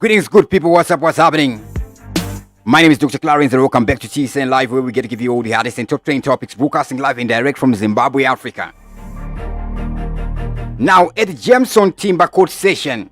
Greetings, good people. What's up? What's happening? My name is Dr. Clarence, and welcome back to TSN Live, where we get to give you all the hottest and top trending topics, broadcasting live and direct from Zimbabwe, Africa. Now, at the Jameson Timba court session,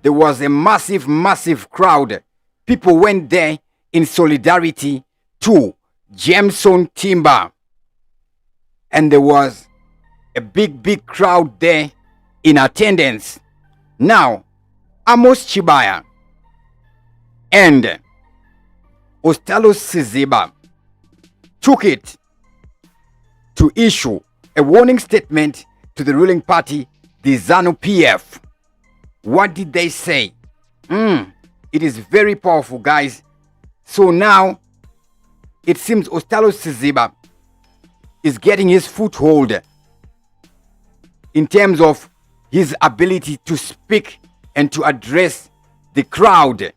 there was a massive crowd. People went there in solidarity to Jameson Timba. And there was a big crowd there in attendance. Now, Amos Chibaya and Ostallos took it to issue a warning statement to the ruling party, the ZANU PF. What did they say? It is very powerful, guys. So now, it seems Ostallos is getting his foothold in terms of his ability to speak and to address the crowd.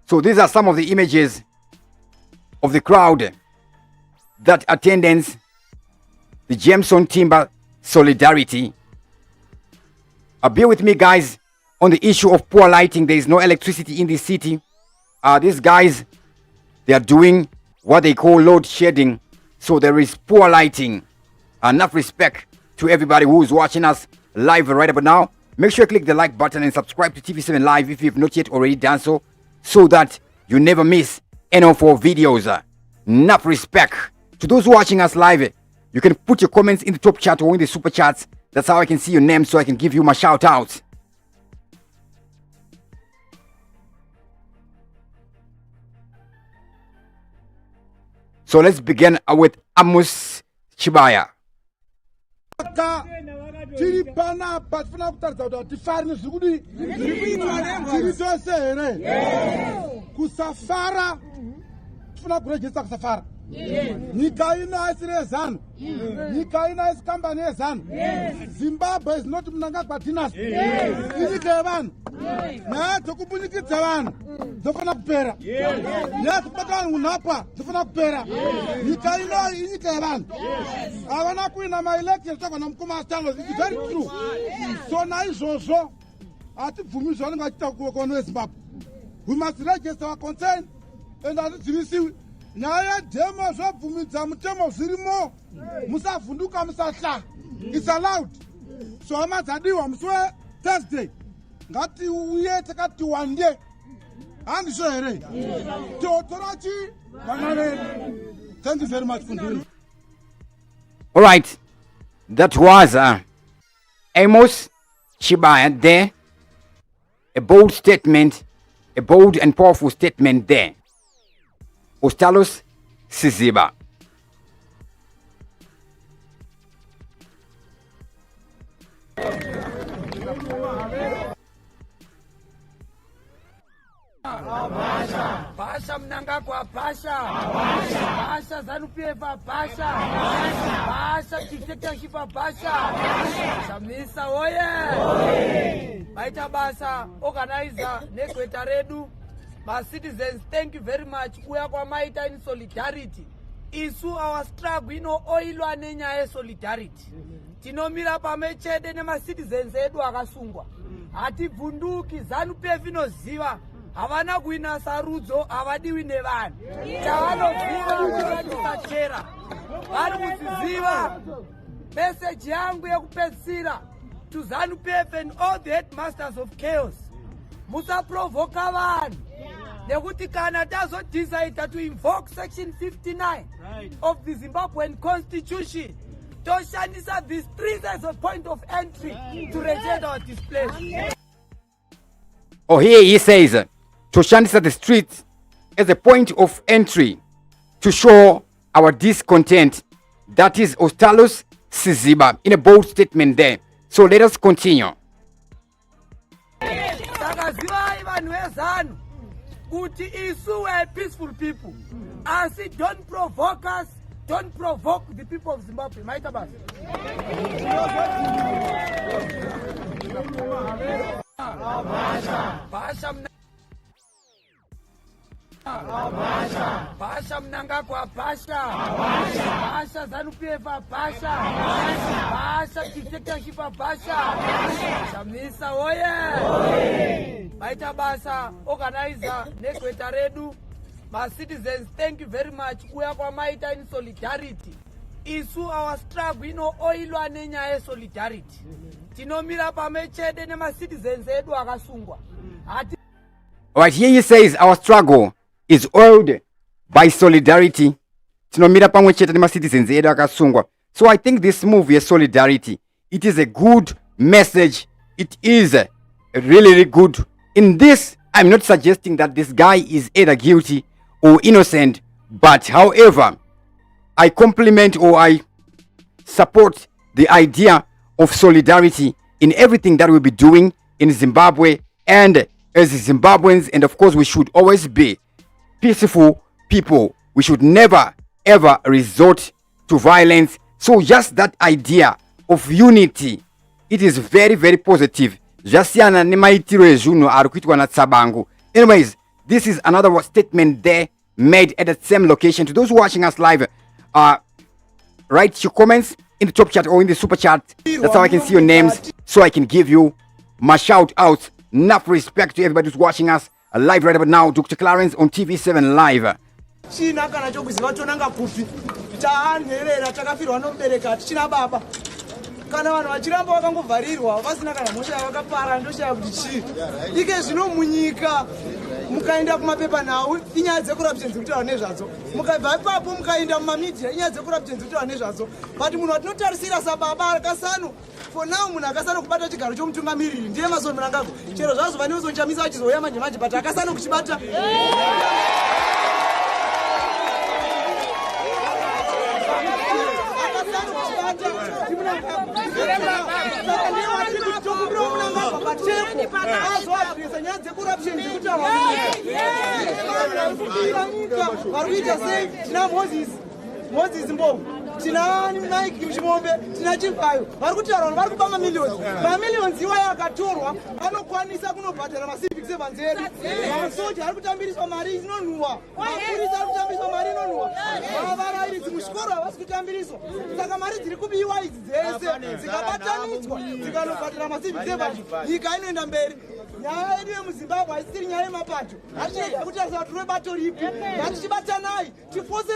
So these are some of the images of the crowd that attendance the Jameson Timba solidarity. Bear with me, guys, on the issue of poor lighting. There is no electricity in the city. These guys, they are doing what they call load shedding. So there is poor lighting. Enough respect to everybody who is watching us live right about now. Make sure you click the like button and subscribe to TV7 Live if you have not yet already done so that you never miss any of our videos. Enough respect to those watching us live. You can put your comments in the top chat or in the super chats. That's how I can see your name, so I can give you my shout outs. So let's begin with Amos Chibaya. Zimbabwe is not Mnangagwa ZANU. We must register our concern and receive. It's allowed. So I'm at Thursday. Got you take one day. And thank you very much for doing. All right, that was Amos Chibaya there. A bold statement, a bold and powerful statement there. Ostallos. Basha Mnangagwa Basha ZANU PF Basha dictatorship Basha Jameson oye Baita Basa organizer negweta redu. My citizens, thank you very much. We are Maita in solidarity. Isu our struggle, oilwa nenya solidarity. Tinomira pamechede nema citizens edu akasungwa. Ati vunduki ZANU PF inoziva. Havana kuina sarudzo, havadiwi nevanhu. Chavanoziva kuchera. Vari kuziva message yangu yekupedzisira to ZANU PF and all the headmasters of chaos. Musa provoka vanhu. Nekuti kana decide to invoke section 59 of the Zimbabwean constitution, toshandisa the streets as a point of entry to reject our display. Oh, here he says, toshandisa the streets as a point of entry to show our discontent. That is Ostallos in a bold statement there. So let us continue. Kuti isu we peaceful people. And see, don't provoke us, don't provoke the people of Zimbabwe. Maita basi. Bhasha Mnangagwa Bhasha. Bhasha ZANU PF Bhasha. Bhasha dictatorship Bhasha. Jameson oye. Baita basa organizer negweta redu. My citizens, thank you very much. We are maita in solidarity. Isu our struggle oilwa nenyaya solidarity. Tinomira pamechede nema citizens edu akasungwa. Alright, here he says our struggle is oiled by solidarity. Tinomira pamechede nema citizens edu akasungwa. So I think this movie is solidarity. It is a good message. It is really good. In this, I'm not suggesting that this guy is either guilty or innocent, but however, I compliment or I support the idea of solidarity in everything that we'll be doing in Zimbabwe and as Zimbabweans, and of course we should always be peaceful people. We should never ever resort to violence. So just that idea of unity, it is very, very positive. Anyways, this is another statement there made at the same location. To those watching us live, write your comments in the top chat or in the super chat. That's how I can see your names, so I can give you my shout outs. Enough respect to everybody who's watching us live right about now. Dr. Clarence on TV7 Live. Kana vanhu vachiramba vakangovharirwa vasina kana mhosva yavakapara ndoshaya kuti chii ike zvino munyika mukaenda kumapepa nhau inyaya dzecorruption dzekutaura nezvadzo, mukabva ipapo mukaenda mumamidhia inyaya dzecorruption dzekutaura nezvadzo, but munhu watinotarisira sababa akasanu for now munhu akasana kubata chigaro chomutungamiriri ndiye Emerson Mnangagwa. Chero zvazova neuzochamisa achizouya manje manje, but akasana kuchibata. Moses Mbovu, tina Nike Mshimombe, tina Chimpayo, varikutaura vari kupa mamillions iwa yakatorwa anokwanisa kunobhadhara macivic servants edu. Masoja ari kutambiriswa mari inonhuwa, mapurisa ari kutambiriswa mari inonhuwa, varairidzi muzvikoro havasi kutambiriswa. Saka mari dziri kubiwa idzi dzese dzikabatanidzwa dzikanobhadhara macivic servants, nyika inoenda mberi. Nyaya yedu yemuZimbabwe haisiri nyaya yemapato. Hatichega kutarisa kuti rebato ripi, ngatichibatanai tifose.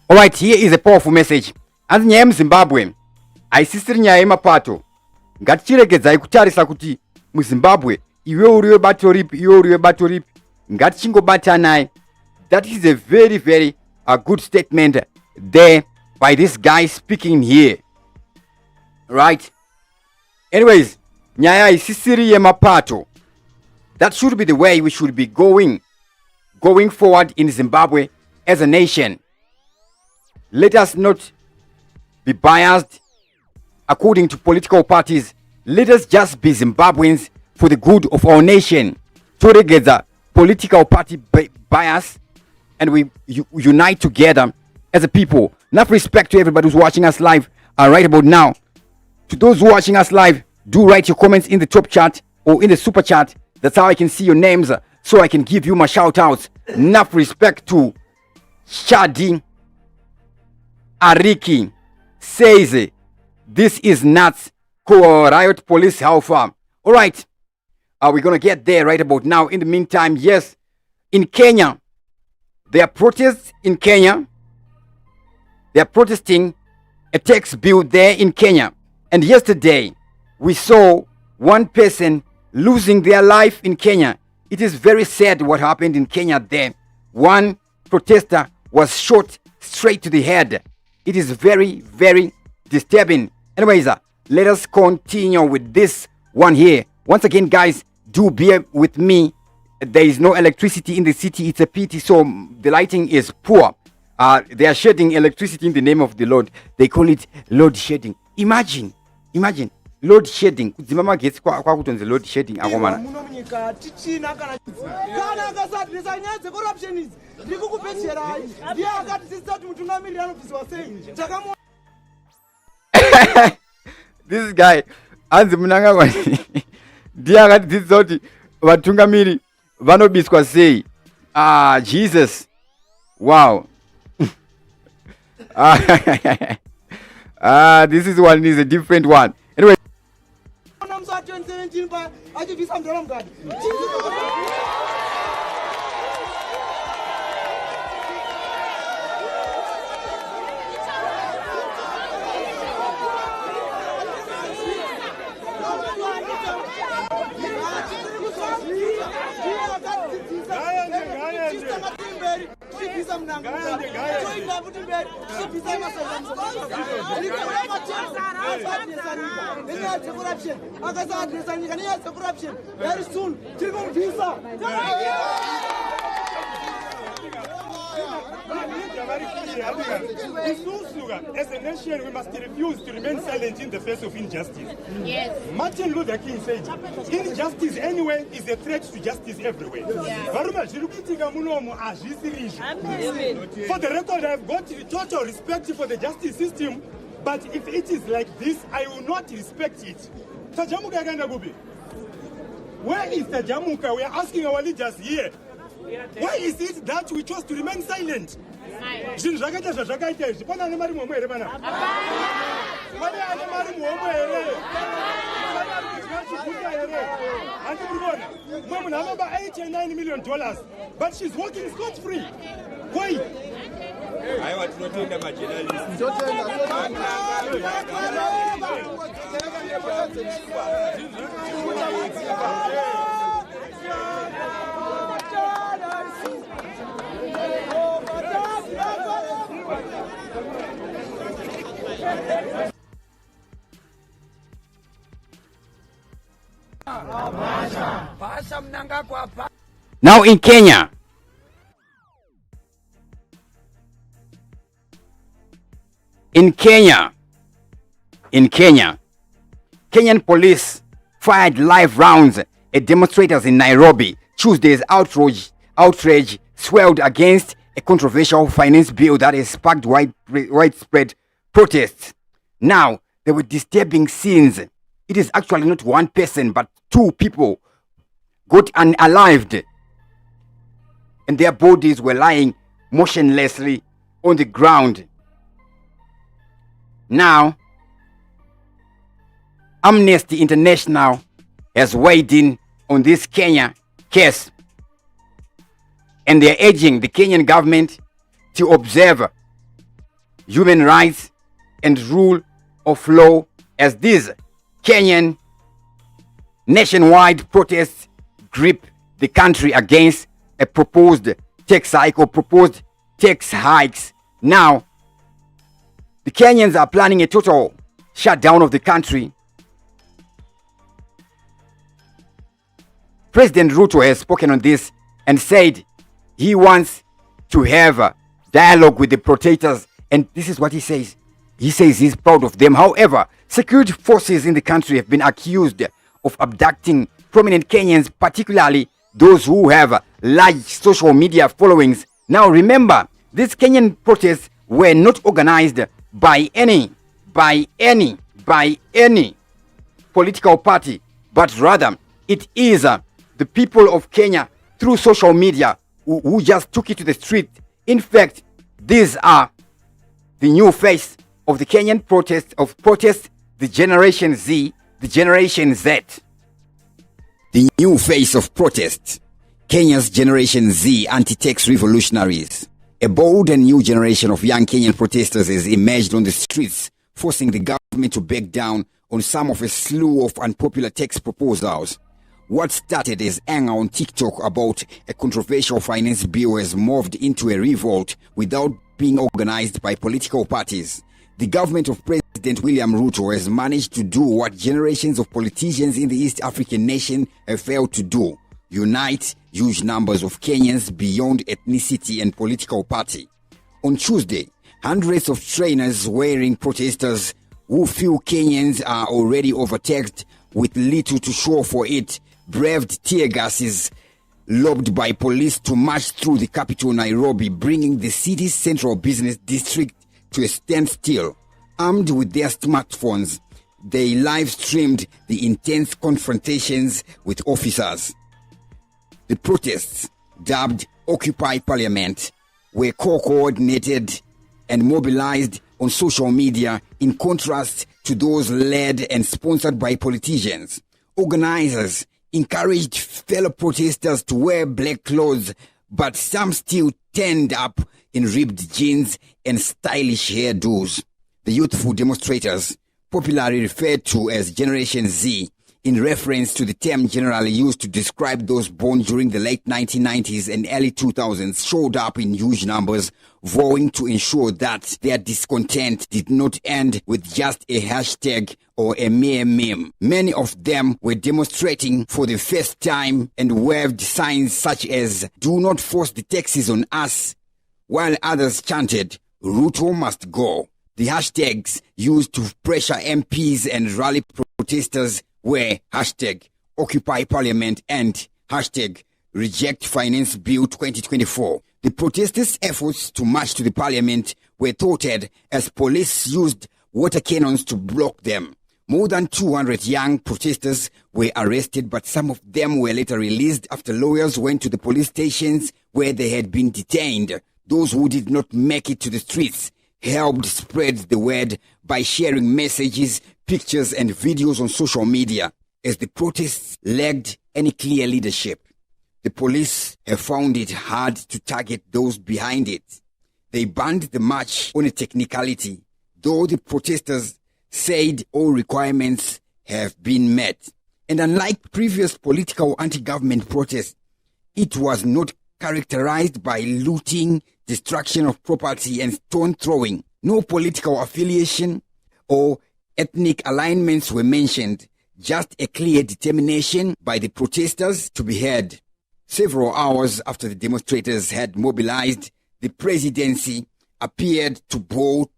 Alright, here is a powerful message. Anzi nyaya muZimbabwe haisisiri nyaya yemapato. Ngatichiregedzai kutarisa kuti muZimbabwe iwe uriwe bato ripi, iwe uriwe bato ripi. Ngatichingobatanai. That is a very, very good statement there by this guy speaking here. Right? Anyways, nyaya haisisiri yemapato. That should be the way we should be going forward in Zimbabwe as a nation. Let us not be biased according to political parties. Let us just be Zimbabweans for the good of our nation. Together, political party bias, and we unite together as a people. Enough respect to everybody who's watching us live right about now. To those who are watching us live, do write your comments in the top chat or in the super chat. That's how I can see your names, so I can give you my shout outs. Enough respect to Shadi Ariki says this is nuts. Riot police, how far? All right, we're gonna get there right about now. In the meantime, yes, in Kenya, there are protests in Kenya. They are protesting a tax bill there in Kenya. And yesterday, we saw one person losing their life in Kenya. It is very sad what happened in Kenya there. One protester was shot straight to the head. It is very, very disturbing. Anyways, let us continue with this one here. Once again, guys, do bear with me. There is no electricity in the city. It's a pity, so the lighting is poor. They are shedding electricity in the name of the Lord. They call it load shedding. Imagine load shedding. Kudzimama gets kwakutonze load shedding akomana. This guy, Mnangagwa ndiakati dzidzisa kuti vatungamiri vanobiswa sei. Jesus, wow. This is one, is a different one. Anyway, Ona msa 2017 pa achibvisa mndara mukati. Chibvisa Mnangagwa choinda kuti mberi chibvisa Emerson corruption akasadresa nyika nenyaya corruption very soon tiri kumubvisa. As a nation, we must refuse to remain silent in the face of injustice. Yes. Martin Luther King said, injustice anywhere is a threat to justice everywhere. For the record, I've got total respect for the justice system, but if it is like this, I will not respect it. Where is the Jamuka? We are asking our leaders here. Why is it that we chose to remain silent? $8 and $9 million, but she's working scot-free. Why? I want to know about journalists. now in Kenya, Kenyan police fired live rounds at demonstrators in Nairobi. Tuesday's outrage swelled against a controversial finance bill that has sparked widespread protests. Now, there were disturbing scenes. It is actually not one person, but two people got unalived, and their bodies were lying motionlessly on the ground. Now, Amnesty International has weighed in on this Kenya case, and they're urging the Kenyan government to observe human rights and rule of law as these Kenyan nationwide protests grip the country against a proposed tax hikes. Now, the Kenyans are planning a total shutdown of the country. President Ruto has spoken on this and said he wants to have a dialogue with the protesters, and this is what he says. He says he's proud of them. However, security forces in the country have been accused of abducting prominent Kenyans, particularly those who have large social media followings. Now remember, these Kenyan protests were not organized by any political party, but rather it is the people of Kenya through social media who just took it to the street. In fact, these are the new face of the Kenyan protest, the Generation Z, the Generation Z. The new face of protest, Kenya's Generation Z anti-tax revolutionaries. A bold and new generation of young Kenyan protesters has emerged on the streets, forcing the government to back down on some of a slew of unpopular tax proposals. What started as anger on TikTok about a controversial finance bill has morphed into a revolt without being organized by political parties. The government of President William Ruto has managed to do what generations of politicians in the East African nation have failed to do: unite huge numbers of Kenyans beyond ethnicity and political party. On Tuesday, hundreds of trainers wearing protesters who feel Kenyans are already overtaxed with little to show for it braved tear gases lobbed by police to march through the capital Nairobi, bringing the city's central business district to a standstill. Armed with their smartphones, they live-streamed the intense confrontations with officers. The protests, dubbed Occupy Parliament, were co-coordinated and mobilized on social media in contrast to those led and sponsored by politicians. Organizers encouraged fellow protesters to wear black clothes, but some still turned up in ripped jeans and stylish hairdos. The youthful demonstrators, popularly referred to as Generation Z, in reference to the term generally used to describe those born during the late 1990s and early 2000s, showed up in huge numbers, vowing to ensure that their discontent did not end with just a hashtag or a mere meme. Many of them were demonstrating for the first time and waved signs such as "Do not force the taxes on us," while others chanted "Ruto must go." The hashtags used to pressure MPs and rally protesters were hashtag Occupy Parliament and hashtag Reject Finance Bill 2024. The protesters' efforts to march to the parliament were thwarted as police used water cannons to block them. More than 200 young protesters were arrested, but some of them were later released after lawyers went to the police stations where they had been detained. Those who did not make it to the streets helped spread the word by sharing messages, pictures and videos on social media. As the protests lacked any clear leadership, the police have found it hard to target those behind it. They banned the march on a technicality, though the protesters said all requirements have been met. And unlike previous political anti-government protests, it was not characterized by looting, destruction of property and stone throwing. No political affiliation or ethnic alignments were mentioned, just a clear determination by the protesters to be heard. Several hours after the demonstrators had mobilized, the presidency appeared to bow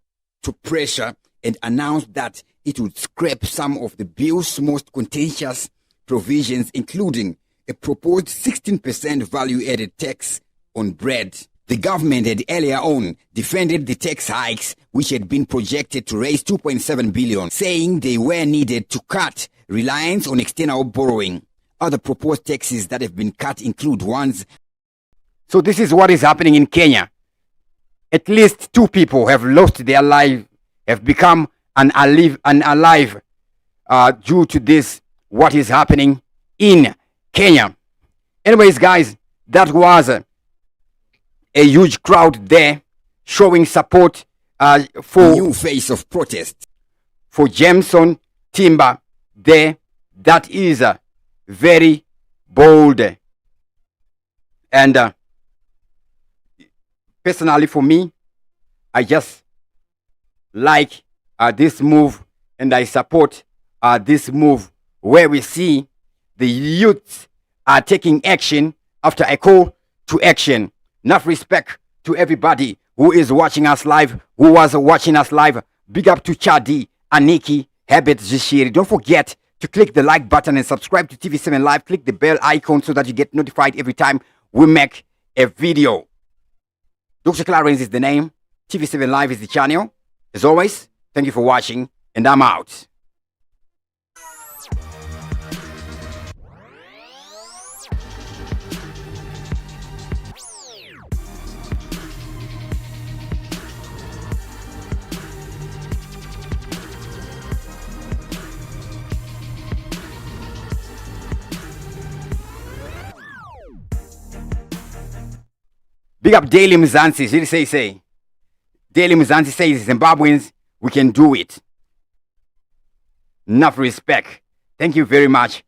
to pressure and announced that it would scrap some of the bill's most contentious provisions, including a proposed 16% value-added tax on bread. The government had earlier on defended the tax hikes, which had been projected to raise 2.7 billion, saying they were needed to cut reliance on external borrowing. Other proposed taxes that have been cut include ones. So this is what is happening in Kenya. At least 2 people have lost their life, have become unalive due to this, what is happening in Kenya. Anyways, guys, that was a huge crowd there showing support for new face of protest. For Jameson, Timba there. That is very bold. And personally for me, I just like this move, and I support this move where we see the youth are taking action after a call to action. Enough respect to everybody who is watching us live, who was watching us live. Big up to Chadi, Aniki, Habit Zishiri. Don't forget to click the like button and subscribe to TV7 Live. Click the bell icon so that you get notified every time we make a video. Dr. Clarence is the name. TV7 Live is the channel. As always, thank you for watching, and I'm out. Big up Daily Mzansi. Say. Daily Mzansi says, Zimbabweans, we can do it. Enough respect. Thank you very much